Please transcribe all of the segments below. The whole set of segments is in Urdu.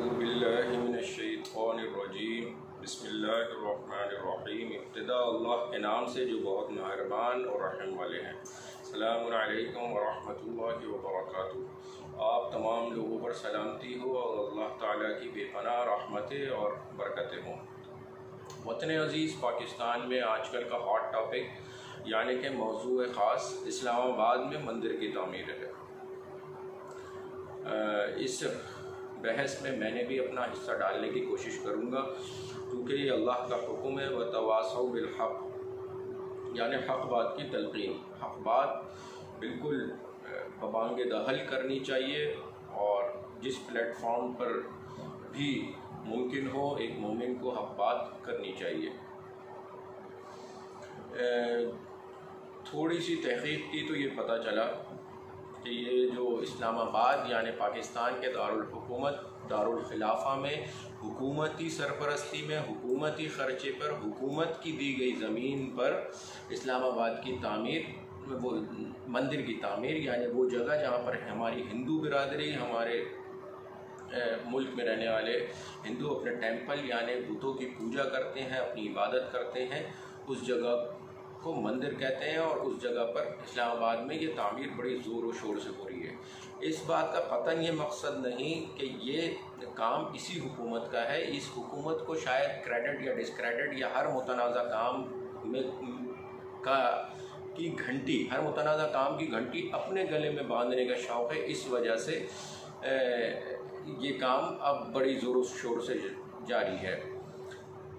اعوذ باللہ من الشیطان الرجیم بسم اللہ الرحمن الرحیم۔ ابتدا اللہ کے نام سے جو بہت مہربان اور رحم والے ہیں۔ السلام علیکم ورحمۃ اللہ وبرکاتہ۔ آپ تمام لوگوں پر سلامتی ہو اور اللہ تعالیٰ کی بے پناہ رحمتیں اور برکتیں ہوں۔ وطن عزیز پاکستان میں آج کل کا ہاٹ ٹاپک یعنی کہ موضوع خاص اسلام آباد میں مندر کی تعمیر ہے۔ اس بحث میں نے بھی اپنا حصہ ڈالنے کی کوشش کروں گا، کیونکہ یہ اللہ کا حکم ہے وَتَوَاصَوْا بِالْحَقِّ، یعنی حق بات کی تلقین۔ حق بات بالکل ببانگ دہل کرنی چاہیے، اور جس پلیٹ فارم پر بھی ممکن ہو ایک مومن کو حق بات کرنی چاہیے۔ تھوڑی سی تحقیق کی تو یہ پتہ چلا کہ یہ جو اسلام آباد یعنی پاکستان کے دارالحکومت دارالخلافہ میں حکومتی سرپرستی میں حکومتی خرچے پر حکومت کی دی گئی زمین پر اسلام آباد کی تعمیر، وہ مندر کی تعمیر، یعنی وہ جگہ جہاں پر ہماری ہندو برادری، ہمارے ملک میں رہنے والے ہندو اپنے ٹیمپل یعنی بتوں کی پوجا کرتے ہیں، اپنی عبادت کرتے ہیں، اس جگہ کو مندر کہتے ہیں، اور اس جگہ پر اسلام آباد میں یہ تعمیر بڑی زور و شور سے ہو رہی ہے۔ اس بات کا قطعاً یہ مقصد نہیں کہ یہ کام اسی حکومت کا ہے۔ اس حکومت کو شاید کریڈٹ یا ڈسکریڈٹ یا ہر متنازع کام میں کی گھنٹی، ہر متنازع کام کی گھنٹی اپنے گلے میں باندھنے کا شوق ہے، اس وجہ سے یہ کام اب بڑی زور و شور سے جاری ہے۔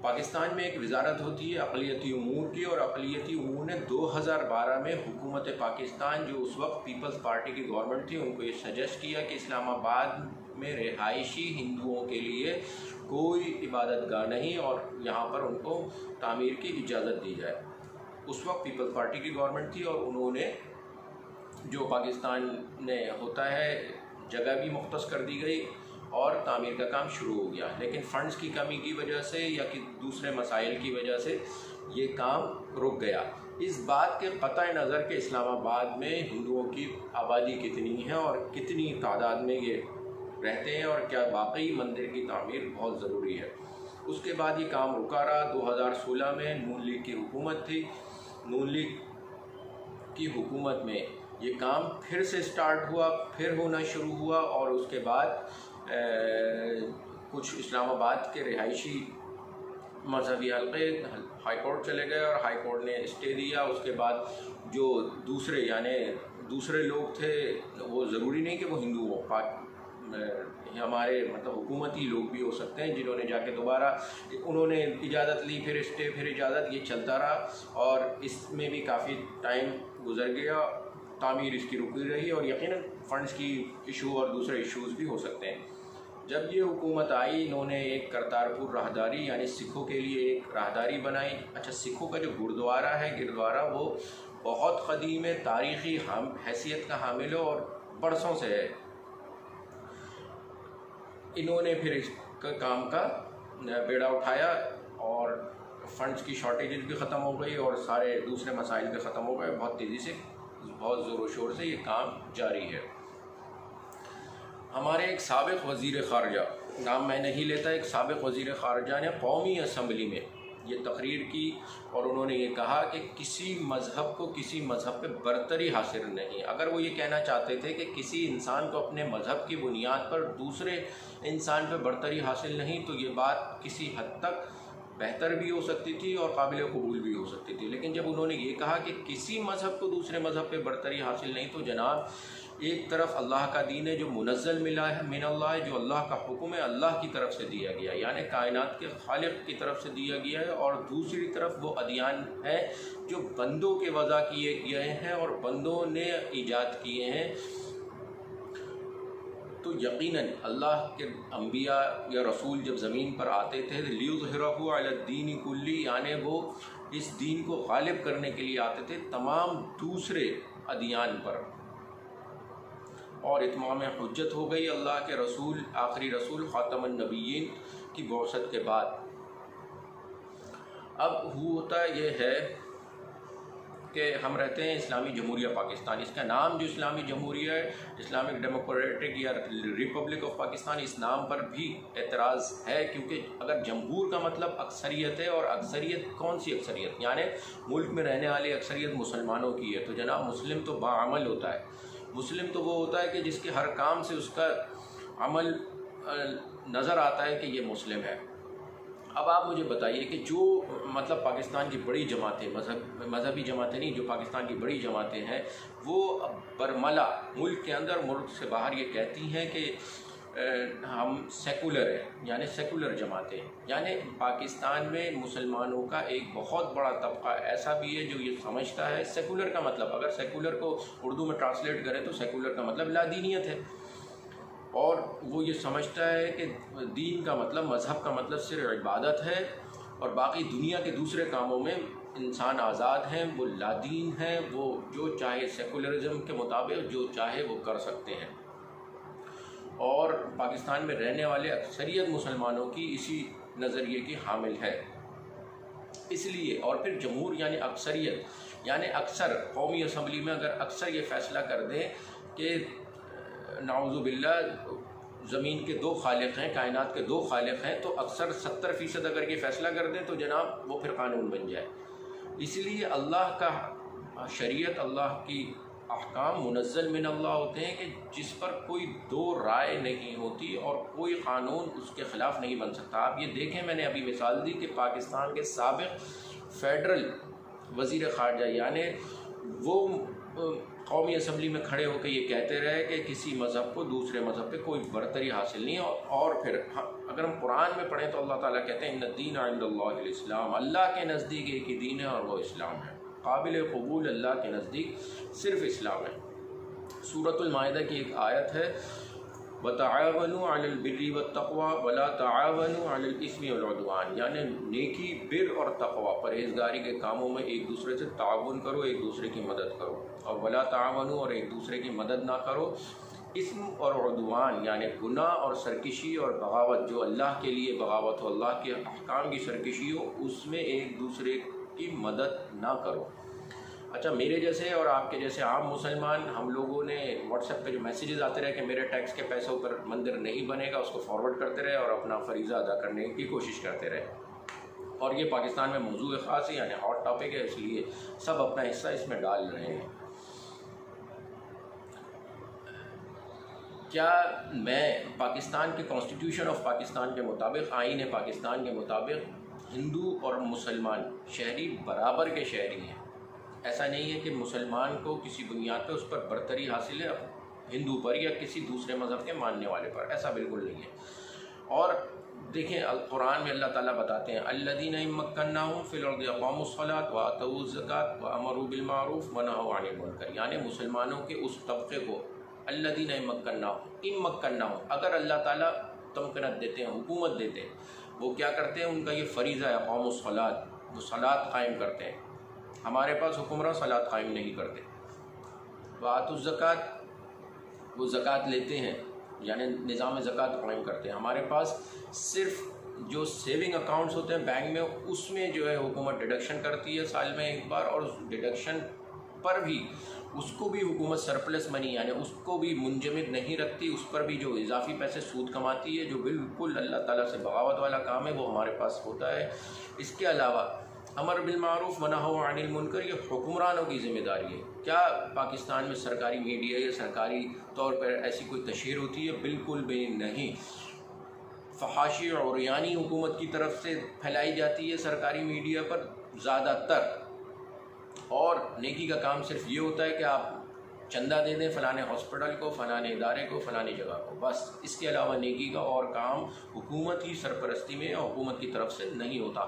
پاکستان میں ایک وزارت ہوتی ہے اقلیتی امور کی، اور اقلیتی امور نے 2012 میں حکومت پاکستان جو اس وقت پیپلز پارٹی کی گورنمنٹ تھی ان کو یہ سجیسٹ کیا کہ اسلام آباد میں رہائشی ہندوؤں کے لیے کوئی عبادت گاہ نہیں، اور یہاں پر ان کو تعمیر کی اجازت دی جائے۔ اس وقت پیپلز پارٹی کی گورنمنٹ تھی، اور انہوں نے جو پاکستان میں ہوتا ہے جگہ بھی مختص کر دی گئی اور تعمیر کا کام شروع ہو گیا، لیکن فنڈز کی کمی کی وجہ سے یا کہ دوسرے مسائل کی وجہ سے یہ کام رک گیا۔ اس بات کے قطع نظر کہ اسلام آباد میں ہندوؤں کی آبادی کتنی ہے اور کتنی تعداد میں یہ رہتے ہیں، اور کیا واقعی مندر کی تعمیر بہت ضروری ہے۔ اس کے بعد یہ کام رکا رہا۔ 2016 میں نون لیگ کی حکومت تھی۔ نون لیگ کی حکومت میں یہ کام پھر سے سٹارٹ ہوا، پھر ہونا شروع ہوا، اور اس کے بعد کچھ اسلام آباد کے رہائشی مذہبی حلقے ہائی کورٹ چلے گئے، اور ہائی کورٹ نے اسٹے دیا۔ اس کے بعد جو دوسرے یعنی دوسرے لوگ تھے، وہ ضروری نہیں کہ وہ ہندو ہوں، ہمارے مطلب حکومتی لوگ بھی ہو سکتے ہیں، جنہوں نے جا کے دوبارہ انہوں نے اجازت لی، پھر اسٹے، پھر اجازت، یہ چلتا رہا، اور اس میں بھی کافی ٹائم گزر گیا، تعمیر اس کی رکی رہی، اور یقیناً فنڈز کی ایشو اور دوسرے ایشوز بھی ہو سکتے ہیں۔ جب یہ حکومت آئی، انہوں نے ایک کرتارپور راہداری یعنی سکھوں کے لیے ایک راہداری بنائی۔ اچھا، سکھوں کا جو گردوارہ ہے، گردوارہ وہ بہت قدیم ہے، تاریخی حیثیت کا حامل ہے اور برسوں سے ہے۔ انہوں نے پھر اس کام کا بیڑا اٹھایا، اور فنڈز کی شارٹیجز بھی ختم ہو گئی، اور سارے دوسرے مسائل بھی ختم ہو گئے۔ بہت تیزی سے، بہت زور و شور سے یہ کام جاری ہے۔ ہمارے ایک سابق وزیر خارجہ، نام میں نہیں لیتا، ایک سابق وزیر خارجہ نے قومی اسمبلی میں یہ تقریر کی، اور انہوں نے یہ کہا کہ کسی مذہب کو کسی مذہب پہ برتری حاصل نہیں۔ اگر وہ یہ کہنا چاہتے تھے کہ کسی انسان کو اپنے مذہب کی بنیاد پر دوسرے انسان پہ برتری حاصل نہیں، تو یہ بات کسی حد تک بہتر بھی ہو سکتی تھی اور قابل قبول بھی ہو سکتی تھی۔ لیکن جب انہوں نے یہ کہا کہ کسی مذہب کو دوسرے مذہب پہ برتری حاصل نہیں، تو جناب ایک طرف اللہ کا دین ہے جو منزل ملا ہے من اللہ ہے، جو اللہ کا حکم ہے، اللہ کی طرف سے دیا گیا، یعنی کائنات کے خالق کی طرف سے دیا گیا ہے، اور دوسری طرف وہ ادیان ہے جو بندوں کے وضع کیے گئے ہیں اور بندوں نے ایجاد کیے ہیں۔ تو یقیناً اللہ کے انبیاء یا رسول جب زمین پر آتے تھے لِيُظْهِرَهُ عَلَى الدِّينِ كُلِّهِ، یعنی وہ اس دین کو غالب کرنے کے لیے آتے تھے تمام دوسرے ادیان پر، اور اتمام حجت ہو گئی اللہ کے رسول، آخری رسول خاتم النبیین کی بعثت کے بعد۔ اب ہوتا یہ ہے کہ ہم رہتے ہیں اسلامی جمہوریہ پاکستان، اس کا نام جو اسلامی جمہوریہ ہے، اسلامک ڈیموکریٹک یا ریپبلک آف پاکستان، اس نام پر بھی اعتراض ہے، کیونکہ اگر جمہور کا مطلب اکثریت ہے، اور اکثریت کون سی اکثریت؟ یعنی ملک میں رہنے والی اکثریت مسلمانوں کی ہے، تو جناب مسلم تو باعمل ہوتا ہے، مسلم تو وہ ہوتا ہے کہ جس کے ہر کام سے اس کا عمل نظر آتا ہے کہ یہ مسلم ہے۔ اب آپ مجھے بتائیے کہ جو مطلب پاکستان کی بڑی جماعتیں، مذہبی جماعتیں نہیں، جو پاکستان کی بڑی جماعتیں ہیں، وہ برملا ملک کے اندر ملک سے باہر یہ کہتی ہیں کہ ہم سیکولر ہیں، یعنی سیکولر جماعتیں، یعنی پاکستان میں مسلمانوں کا ایک بہت بڑا طبقہ ایسا بھی ہے جو یہ سمجھتا ہے سیکولر کا مطلب، اگر سیکولر کو اردو میں ٹرانسلیٹ کریں تو سیکولر کا مطلب لادینیت ہے، اور وہ یہ سمجھتا ہے کہ دین کا مطلب، مذہب کا مطلب صرف عبادت ہے، اور باقی دنیا کے دوسرے کاموں میں انسان آزاد ہیں، وہ لادین ہیں، وہ جو چاہے سیکولرزم کے مطابق جو چاہے وہ کر سکتے ہیں، اور پاکستان میں رہنے والے اکثریت مسلمانوں کی اسی نظریے کی حامل ہے۔ اس لیے، اور پھر جمہور یعنی اکثریت، یعنی اکثر قومی اسمبلی میں اگر اکثر یہ فیصلہ کر دیں کہ نعوذ باللہ زمین کے 2 خالق ہیں، کائنات کے 2 خالق ہیں، تو اکثر 70% اگر یہ فیصلہ کر دیں تو جناب وہ پھر قانون بن جائے۔ اس لیے اللہ کا شریعت، اللہ کی احکام منزل من اللہ ہوتے ہیں کہ جس پر کوئی 2 رائے نہیں ہوتی، اور کوئی قانون اس کے خلاف نہیں بن سکتا۔ آپ یہ دیکھیں، میں نے ابھی مثال دی کہ پاکستان کے سابق فیڈرل وزیر خارجہ، یعنی وہ قومی اسمبلی میں کھڑے ہو کے یہ کہتے رہے کہ کسی مذہب کو دوسرے مذہب پہ کوئی برتری حاصل نہیں ہے، اور پھر اگر ہم قرآن میں پڑھیں تو اللہ تعالیٰ کہتے ہیں ان الدین عند اللہ الاسلام، اللہ کے نزدیک ایک ہی دین ہے اور وہ اسلام ہے، قابل قبول اللہ کے نزدیک صرف اسلام ہے۔ سورۃ المائدہ کی ایک آیت ہے وَتَعَاوَنُوا عَلَى الْبِرِّ وَالتَّقْوَى وَلَا تَعَاوَنُوا عَلَى الْإِثْمِ وَالْعُدْوَانِ، یعنی نیکی، بر اور تقوی، پرہیزگاری کے کاموں میں ایک دوسرے سے تعاون کرو، ایک دوسرے کی مدد کرو، اور وَلَا تَعَاوَنُوا، اور ایک دوسرے کی مدد نہ کرو، اسم اور عدوان یعنی گناہ اور سرکشی اور بغاوت، جو اللہ کے لیے بغاوت ہو، اللہ کے احکام کی سرکشی ہو، اس میں ایک دوسرے کی مدد نہ کرو۔ اچھا، میرے جیسے اور آپ کے جیسے عام مسلمان، ہم لوگوں نے واٹس ایپ پہ جو میسیجز آتے رہے کہ میرے ٹیکس کے پیسوں پر مندر نہیں بنے گا، اس کو فارورڈ کرتے رہے اور اپنا فریضہ ادا کرنے کی کوشش کرتے رہے، اور یہ پاکستان میں موضوع خاص ہے، یعنی ہاٹ ٹاپک ہے، اس لیے سب اپنا حصہ اس میں ڈال رہے ہیں۔ کیا میں پاکستان کے کانسٹیٹیوشن آف پاکستان کے مطابق، آئین پاکستان کے مطابق، ہندو اور مسلمان شہری برابر کے شہری ہیں؟ ایسا نہیں ہے کہ مسلمان کو کسی بنیاد پہ اس پر برتری حاصل ہے ہندو پر یا کسی دوسرے مذہب کے ماننے والے پر، ایسا بالکل نہیں ہے۔ اور دیکھیں قرآن میں اللہ تعالیٰ بتاتے ہیں الذین ان مکناہم فی الارض اقاموا الصلاۃ وآتوا الزکاۃ وامروا بالمعروف ونہوا عن المنکر، یعنی مسلمانوں کے اس طبقے کو الذین ان مکناہم، اگر اللہ تعالیٰ تمکنت دیتے ہیں، حکومت دیتے ہیں، وہ کیا کرتے ہیں؟ ان کا یہ فریضہ ہے اقاموا الصلاۃ، وہ صلاۃ قائم کرتے ہیں۔ ہمارے پاس حکمراں صلاۃ قائم نہیں کرتے۔ وآتوا الزکاۃ، وہ زکوٰۃ لیتے ہیں، یعنی نظام زکوٰۃ قائم کرتے ہیں۔ ہمارے پاس صرف جو سیونگ اکاؤنٹس ہوتے ہیں بینک میں، اس میں جو ہے حکومت ڈیڈکشن کرتی ہے سال میں ایک بار، اور اس ڈیڈکشن پر بھی اس کو بھی حکومت سرپلس منی، یعنی اس کو بھی منجمد نہیں رکھتی، اس پر بھی جو اضافی پیسے سود کماتی ہے، جو بالکل اللہ تعالیٰ سے بغاوت والا کام ہے، وہ ہمارے پاس ہوتا ہے۔ اس کے علاوہ امر بالمعروف ونہوا عن المنکر، یہ حکمرانوں کی ذمہ داری ہے۔ کیا پاکستان میں سرکاری میڈیا یا سرکاری طور پر ایسی کوئی تشہیر ہوتی ہے؟ بالکل بھی نہیں۔ فحاشی اور عریانی حکومت کی طرف سے پھیلائی جاتی ہے سرکاری میڈیا پر زیادہ تر، اور نیکی کا کام صرف یہ ہوتا ہے کہ آپ چندہ دے دیں فلانے ہاسپٹل کو، فلانے ادارے کو، فلانے جگہ کو، بس۔ اس کے علاوہ نیکی کا اور کام حکومت کی سرپرستی میں یا حکومت کی طرف سے نہیں ہوتا۔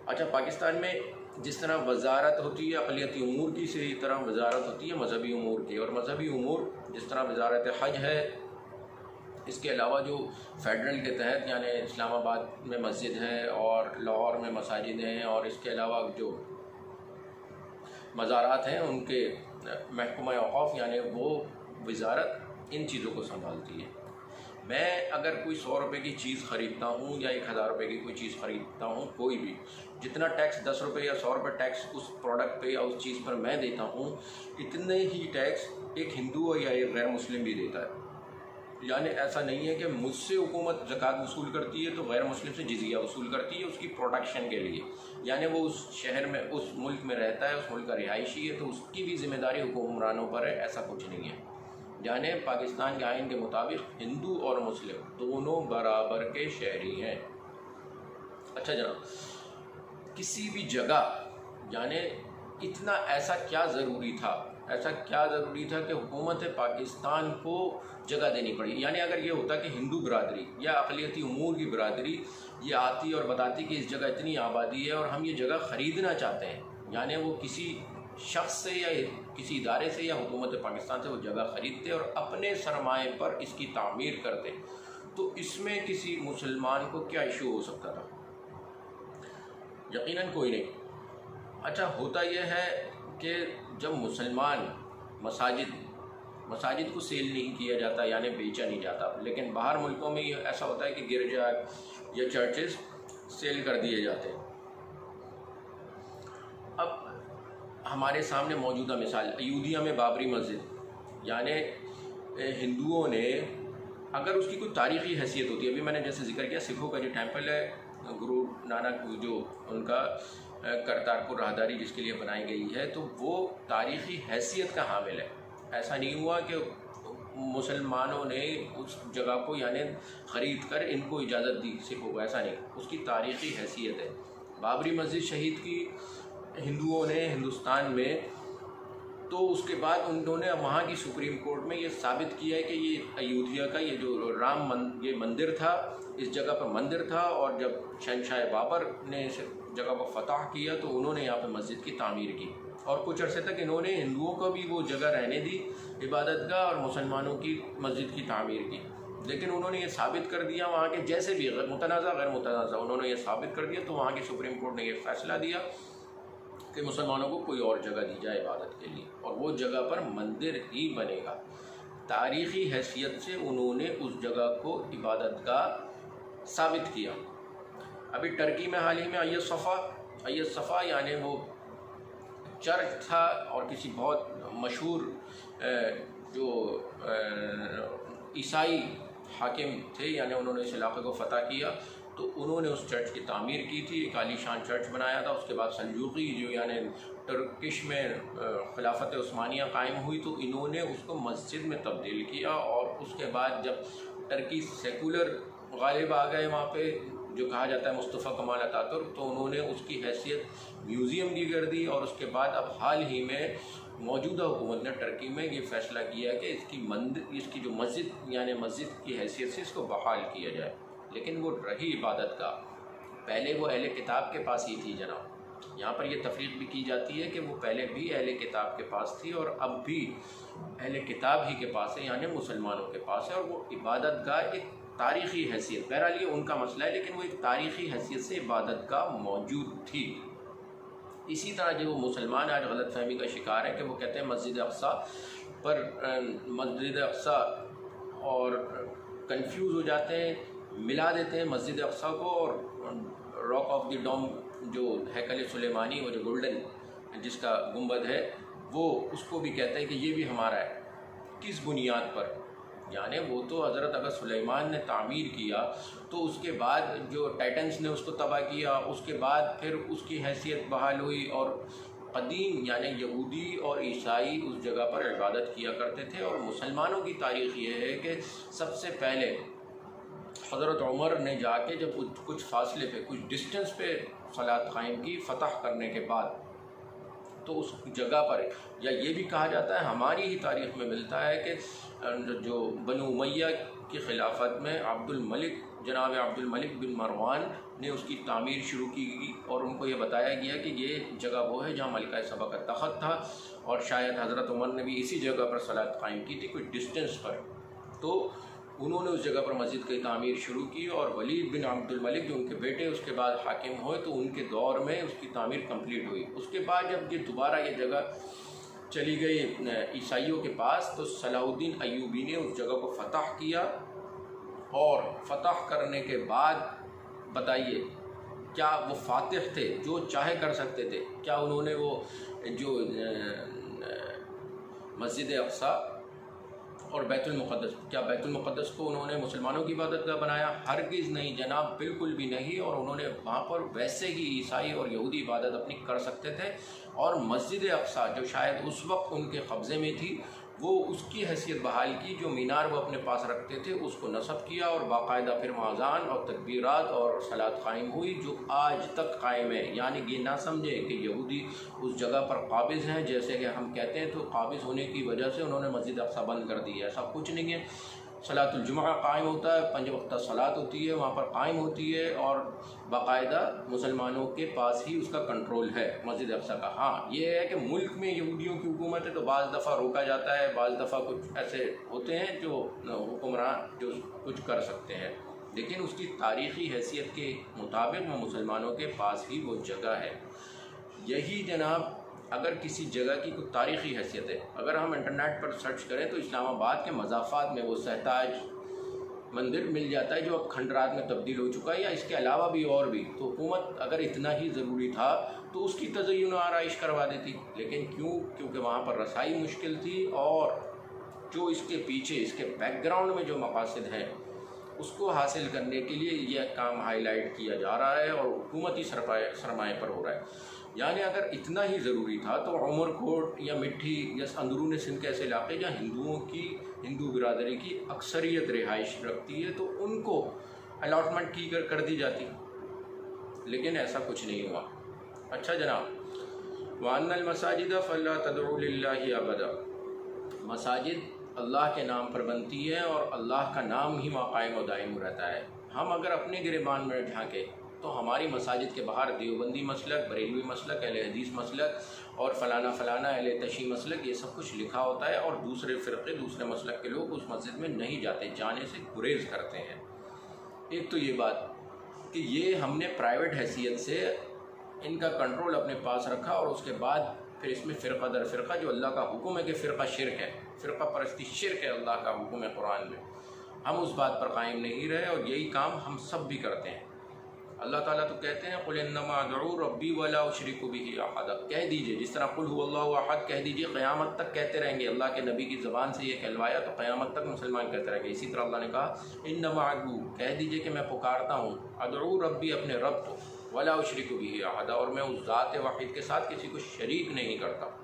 اچھا، پاکستان میں جس طرح وزارت ہوتی ہے اقلیتی امور کی، اسی طرح وزارت ہوتی ہے مذہبی امور کی، اور مذہبی امور جس طرح وزارت حج ہے، اس کے علاوہ جو فیڈرل کے تحت، یعنی اسلام آباد میں مسجد ہے اور لاہور میں مساجد ہیں، اور اس کے علاوہ جو مزارات ہیں ان کے محکمہ اوقاف، یعنی وہ وزارت ان چیزوں کو سنبھالتی ہے۔ میں اگر کوئی 100 روپے کی چیز خریدتا ہوں یا 1000 روپے کی کوئی چیز خریدتا ہوں، کوئی بھی، جتنا ٹیکس 10 روپے یا 100 روپے ٹیکس اس پروڈکٹ پہ یا اس چیز پر میں دیتا ہوں، اتنے ہی ٹیکس ایک ہندو یا ایک غیر مسلم بھی دیتا ہے۔ یعنی ایسا نہیں ہے کہ مجھ سے حکومت زکوٰۃ وصول کرتی ہے تو غیر مسلم سے جزیہ وصول کرتی ہے اس کی پروٹیکشن کے لیے، یعنی وہ اس شہر میں، اس ملک میں رہتا ہے، اس ملک کا رہائشی ہے، تو اس کی بھی ذمہ داری حکمرانوں پر ہے، ایسا کچھ نہیں ہے۔ یعنی پاکستان کے آئین کے مطابق ہندو اور مسلم دونوں برابر کے شہری ہیں۔ اچھا جناب، کسی بھی جگہ یعنی اتنا ایسا کیا ضروری تھا کہ حکومت پاکستان کو جگہ دینی پڑی؟ یعنی اگر یہ ہوتا کہ ہندو برادری یا اقلیتی امور کی برادری یہ آتی اور بتاتی کہ اس جگہ اتنی آبادی ہے اور ہم یہ جگہ خریدنا چاہتے ہیں، یعنی وہ کسی شخص سے یا کسی ادارے سے یا حکومت پاکستان سے وہ جگہ خریدتے اور اپنے سرمایے پر اس کی تعمیر کرتے، تو اس میں کسی مسلمان کو کیا ایشو ہو سکتا تھا؟ یقیناً کوئی نہیں۔ اچھا، ہوتا یہ ہے کہ جب مسلمان مساجد کو سیل نہیں کیا جاتا، یعنی بیچا نہیں جاتا، لیکن باہر ملکوں میں یہ ایسا ہوتا ہے کہ گرجا یا چرچز سیل کر دیے جاتے ہیں۔ اب ہمارے سامنے موجودہ مثال ایودھیا میں بابری مسجد، یعنی ہندوؤں نے، اگر اس کی کوئی تاریخی حیثیت ہوتی ہے، ابھی میں نے جیسے ذکر کیا سکھوں کا جو ٹیمپل ہے گرو نانک جو ان کا کرتارپور راہداری جس کے لیے بنائی گئی ہے، تو وہ تاریخی حیثیت کا حامل ہے۔ ایسا نہیں ہوا کہ مسلمانوں نے اس جگہ کو یعنی خرید کر ان کو اجازت دی سکھوں کو، ایسا نہیں، اس کی تاریخی حیثیت ہے۔ بابری مسجد شہید کی ہندوؤں نے ہندوستان میں، تو اس کے بعد انہوں نے وہاں کی سپریم کورٹ میں یہ ثابت کیا ہے کہ یہ ایودھیا کا یہ جو یہ مندر تھا، اس جگہ پر مندر تھا، اور جب شہنشاہ بابر نے اس جگہ کو فتح کیا تو انہوں نے یہاں پہ مسجد کی تعمیر کی، اور کچھ عرصے تک انہوں نے ہندوؤں کو بھی وہ جگہ رہنے دی عبادت گاہ، اور مسلمانوں کی مسجد کی تعمیر کی۔ لیکن انہوں نے یہ ثابت کر دیا وہاں کے جیسے بھی متنازع غیر متنازع، انہوں نے یہ ثابت کر دیا، تو وہاں کی سپریم کورٹ نے یہ فیصلہ دیا کہ مسلمانوں کو کوئی اور جگہ دی جائے عبادت کے لیے، اور وہ جگہ پر مندر ہی بنے گا۔ تاریخی حیثیت سے انہوں نے اس جگہ کو عبادت گاہ ثابت کیا۔ ابھی ٹرکی میں حال ہی میں ایت صفا یعنی وہ چرچ تھا، اور کسی بہت مشہور جو عیسائی حاکم تھے، یعنی انہوں نے اس علاقے کو فتح کیا، تو انہوں نے اس چرچ کی تعمیر کی تھی، ایک عالی شان چرچ بنایا تھا۔ اس کے بعد سلجوقی جو یعنی ٹرکش میں خلافت عثمانیہ قائم ہوئی، تو انہوں نے اس کو مسجد میں تبدیل کیا، اور اس کے بعد جب ٹرکی سیکولر غالب آ گئے وہاں پہ، جو کہا جاتا ہے مصطفیٰ کمال اتاترک، تو انہوں نے اس کی حیثیت میوزیم کی کر دی، اور اس کے بعد اب حال ہی میں موجودہ حکومت نے ٹرکی میں یہ فیصلہ کیا کہ اس کی جو مسجد یعنی مسجد کی حیثیت سے اس کو بحال کیا جائے۔ لیکن وہ رہی عبادت کا، پہلے وہ اہل کتاب کے پاس ہی تھی جناب۔ یہاں پر یہ تفریق بھی کی جاتی ہے کہ وہ پہلے بھی اہل کتاب کے پاس تھی، اور اب بھی اہل کتاب ہی کے پاس ہے، یعنی مسلمانوں کے پاس ہے، اور وہ عبادت گاہ ایک تاریخی حیثیت، بہرحال یہ ان کا مسئلہ ہے، لیکن وہ ایک تاریخی حیثیت سے عبادت گاہ موجود تھی۔ اسی طرح جو مسلمان آج غلط فہمی کا شکار ہے کہ وہ کہتے ہیں مسجد اقصیٰ اور کنفیوز ہو جاتے ہیں، ملا دیتے ہیں مسجد اقصیٰ کو اور راک آف دی ڈوم جو ہیکل سلیمانی، وہ جو گولڈن جس کا گنبد ہے، وہ اس کو بھی کہتے ہیں کہ یہ بھی ہمارا ہے۔ کس بنیاد پر؟ یعنی وہ تو حضرت اگر سلیمان نے تعمیر کیا، تو اس کے بعد جو ٹائٹنز نے اس کو تباہ کیا، اس کے بعد پھر اس کی حیثیت بحال ہوئی، اور قدیم یعنی یہودی اور عیسائی اس جگہ پر عبادت کیا کرتے تھے۔ اور مسلمانوں کی تاریخ یہ ہے کہ سب سے پہلے حضرت عمر نے جا کے جب کچھ فاصلے پہ، کچھ ڈسٹنس پہ صلاۃ قائم کی فتح کرنے کے بعد، تو اس جگہ پر، یا یہ بھی کہا جاتا ہے ہماری ہی تاریخ میں ملتا ہے کہ جو بنو امیہ کی خلافت میں جناب عبد الملک بن مروان نے اس کی تعمیر شروع کی گئی، اور ان کو یہ بتایا گیا کہ یہ جگہ وہ ہے جہاں ملکہ سبا کا تخت تھا، اور شاید حضرت عمر نے بھی اسی جگہ پر صلاۃ قائم کی تھی، کوئی ڈسٹنس پر۔ تو انہوں نے اس جگہ پر مسجد کی تعمیر شروع کی، اور ولید بن عبد الملک جو ان کے بیٹے اس کے بعد حاکم ہوئے، تو ان کے دور میں اس کی تعمیر کمپلیٹ ہوئی۔ اس کے بعد جب یہ دوبارہ یہ جگہ چلی گئی عیسائیوں کے پاس، تو صلاح الدین ایوبی نے اس جگہ کو فتح کیا، اور فتح کرنے کے بعد بتائیے کیا وہ فاتح تھے جو چاہے کر سکتے تھے؟ کیا انہوں نے وہ جو مسجد اقصی اور بیت المقدس، کیا بیت المقدس کو انہوں نے مسلمانوں کی عبادت گاہ بنایا؟ ہرگز نہیں جناب، بالکل بھی نہیں۔ اور انہوں نے وہاں پر ویسے ہی عیسائی اور یہودی عبادت اپنی کر سکتے تھے، اور مسجد اقصی جو شاید اس وقت ان کے قبضے میں تھی، وہ اس کی حیثیت بحال کی، جو مینار وہ اپنے پاس رکھتے تھے اس کو نصب کیا، اور باقاعدہ پھر اذان اور تکبیرات اور صلاۃ قائم ہوئی، جو آج تک قائم ہے۔ یعنی یہ نہ سمجھیں کہ یہودی اس جگہ پر قابض ہیں جیسے کہ ہم کہتے ہیں، تو قابض ہونے کی وجہ سے انہوں نے مسجد اقصی بند کر دی ہے، ایسا کچھ نہیں ہے۔ صلاۃ الجمعہ قائم ہوتا ہے، 5 وقتہ صلاۃ ہوتی ہے وہاں پر قائم ہوتی ہے، اور باقاعدہ مسلمانوں کے پاس ہی اس کا کنٹرول ہے مسجد اقصی کا۔ ہاں یہ ہے کہ ملک میں یہودیوں کی حکومت ہے تو بعض دفعہ روکا جاتا ہے، بعض دفعہ کچھ ایسے ہوتے ہیں جو حکمران جو کچھ کر سکتے ہیں، لیکن اس کی تاریخی حیثیت کے مطابق وہ مسلمانوں کے پاس ہی وہ جگہ ہے۔ یہی جناب اگر کسی جگہ کی کوئی تاریخی حیثیت ہے، اگر ہم انٹرنیٹ پر سرچ کریں تو اسلام آباد کے مضافات میں وہ سہتاج مندر مل جاتا ہے جو اب کھنڈرات میں تبدیل ہو چکا ہے، یا اس کے علاوہ بھی اور بھی۔ تو حکومت اگر اتنا ہی ضروری تھا تو اس کی تزئین و آرائش کروا دیتی، لیکن کیونکہ وہاں پر رسائی مشکل تھی، اور جو اس کے پیچھے اس کے بیک گراؤنڈ میں جو مقاصد ہیں اس کو حاصل کرنے کے لیے یہ کام ہائی لائٹ کیا جا رہا ہے اور حکومتی سرمایہ پر ہو رہا ہے۔ یعنی اگر اتنا ہی ضروری تھا تو عمر کوٹ یا مٹھی یا اندرون سندھ کے ایسے علاقے جہاں ہندو برادری کی اکثریت رہائش رکھتی ہے تو ان کو الاٹمنٹ کی کر دی جاتی، لیکن ایسا کچھ نہیں ہوا۔ اچھا جناب، وَأَنَّ الْمَسَاجِدَ فَلَا تَدْعُوا لِلَّهِ أَبَدًا، مساجد اللہ کے نام پر بنتی ہے اور اللہ کا نام ہی وہاں قائم و دائم رہتا ہے۔ ہم اگر اپنے گریبان میں جھانکیں تو ہماری مساجد کے باہر دیوبندی مسلک، بریلوی مسلک، اہل حدیث مسلک اور فلانا فلانا اہل تشیع مسلک، یہ سب کچھ لکھا ہوتا ہے، اور دوسرے فرقے دوسرے مسلک کے لوگ اس مسجد میں نہیں جاتے، جانے سے گریز کرتے ہیں۔ ایک تو یہ بات کہ یہ ہم نے پرائیویٹ حیثیت سے ان کا کنٹرول اپنے پاس رکھا، اور اس کے بعد پھر اس میں فرقہ در فرقہ جو اللہ کا حکم ہے کہ فرقہ شرک ہے، فرقہ پرستی شرک ہے، اللہ کا حکم ہے قرآن میں، ہم اس بات پر قائم نہیں رہے، اور یہی کام ہم سب بھی کرتے ہیں۔ اللہ تعالیٰ تو کہتے ہیں قُلْ إِنَّمَا أَدْعُو رَبِّي وَلَا أُشْرِكُ بِهِ أَحَدًا، کہہ دیجئے جس طرح قُلْ هُوَ اللَّهُ أَحَدٌ کہہ دیجئے، قیامت تک کہتے رہیں گے، اللہ کے نبی کی زبان سے یہ کہلوایا تو قیامت تک مسلمان کہتے رہیں گے۔ اسی طرح اللہ نے کہا إِنَّمَا أَدْعُو، کہہ دیجئے کہ میں پکارتا ہوں، أَدْعُو رَبِّي اپنے رب کو، وَلَا أُشْرِكُ بِهِ أَحَدًا، اور میں اس ذات واحد کے ساتھ کسی کو شریک نہیں کرتا۔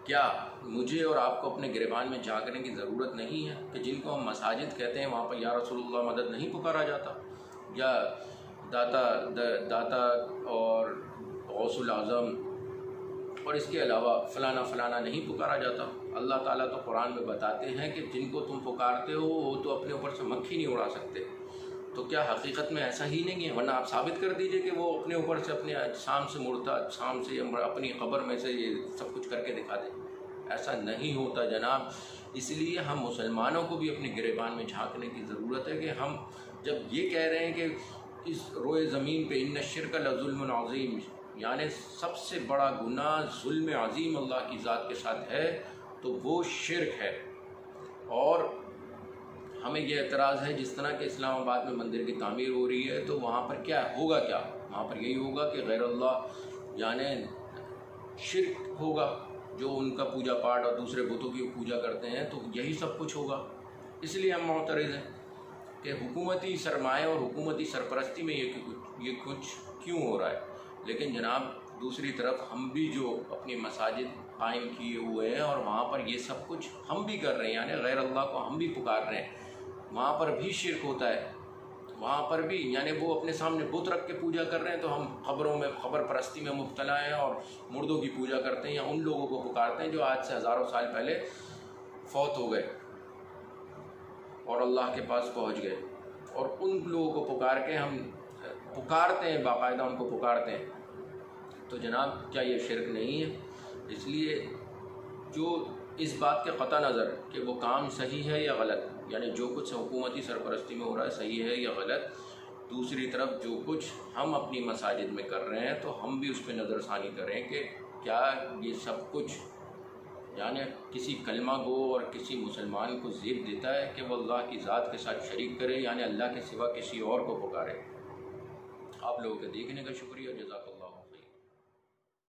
کیا مجھے اور آپ کو اپنے گریبان میں جھانکنے کی ضرورت نہیں ہے کہ جن کو ہم مساجد کہتے ہیں وہاں پر یا رسول اللہ مدد نہیں پکارا جاتا، یا داتا اور غوث العظم اور اس کے علاوہ فلانا فلانا نہیں پکارا جاتا؟ اللہ تعالیٰ تو قرآن میں بتاتے ہیں کہ جن کو تم پکارتے ہو وہ تو اپنے اوپر سے مکھی نہیں اڑا سکتے، تو کیا حقیقت میں ایسا ہی نہیں ہے؟ ورنہ آپ ثابت کر دیجئے کہ وہ اپنے اوپر سے اپنے اجسام سے مڑتا، اجسام سے اپنی قبر میں سے یہ سب کچھ کر کے دکھا دے۔ ایسا نہیں ہوتا جناب، اس لیے ہم مسلمانوں کو بھی اپنے گریبان میں جھانکنے کی ضرورت ہے کہ ہم جب یہ کہہ رہے ہیں کہ اس روئے زمین پہ ان الشرک لظلم عظیم، یعنی سب سے بڑا گناہ ظلم عظیم اللہ کی ذات کے ساتھ ہے، تو وہ شرک ہے۔ اور ہمیں یہ اعتراض ہے جس طرح کہ اسلام آباد میں مندر کی تعمیر ہو رہی ہے تو وہاں پر کیا ہوگا؟ کیا وہاں پر یہی ہوگا کہ غیر اللہ یعنی شرک ہوگا، جو ان کا پوجا پاٹ اور دوسرے بتوں کی پوجا کرتے ہیں، تو یہی سب کچھ ہوگا۔ اس لیے ہم معترض ہیں کہ حکومتی سرمایہ اور حکومتی سرپرستی میں یہ کچھ کیوں ہو رہا ہے۔ لیکن جناب دوسری طرف ہم بھی جو اپنی مساجد قائم کیے ہوئے ہیں اور وہاں پر یہ سب کچھ ہم بھی کر رہے ہیں، یعنی غیر اللہ کو ہم بھی پکار رہے ہیں، وہاں پر بھی شرک ہوتا ہے، وہاں پر بھی یعنی وہ اپنے سامنے بت رکھ کے پوجا کر رہے ہیں تو ہم قبروں میں قبر پرستی میں مبتلا ہیں اور مردوں کی پوجا کرتے ہیں، یا ان لوگوں کو پکارتے ہیں جو آج سے ہزاروں سال پہلے فوت ہو گئے اور اللہ کے پاس پہنچ گئے، اور ان لوگوں کو پکار کے ہم پکارتے ہیں، باقاعدہ ان کو پکارتے ہیں۔ تو جناب کیا یہ شرک نہیں ہے؟ اس لیے جو اس بات کے قطع نظر کہ وہ کام صحیح ہے یا غلط، یعنی جو کچھ حکومتی سرپرستی میں ہو رہا ہے صحیح ہے یا غلط، دوسری طرف جو کچھ ہم اپنی مساجد میں کر رہے ہیں تو ہم بھی اس پہ نظر ثانی کریں کہ کیا یہ سب کچھ یعنی کسی کلمہ گو اور کسی مسلمان کو ضد دیتا ہے کہ وہ اللہ کی ذات کے ساتھ شریک کرے، یعنی اللہ کے سوا کسی اور کو پکارے۔ آپ لوگوں کے دیکھنے کا شکریہ، جزاک اللہ۔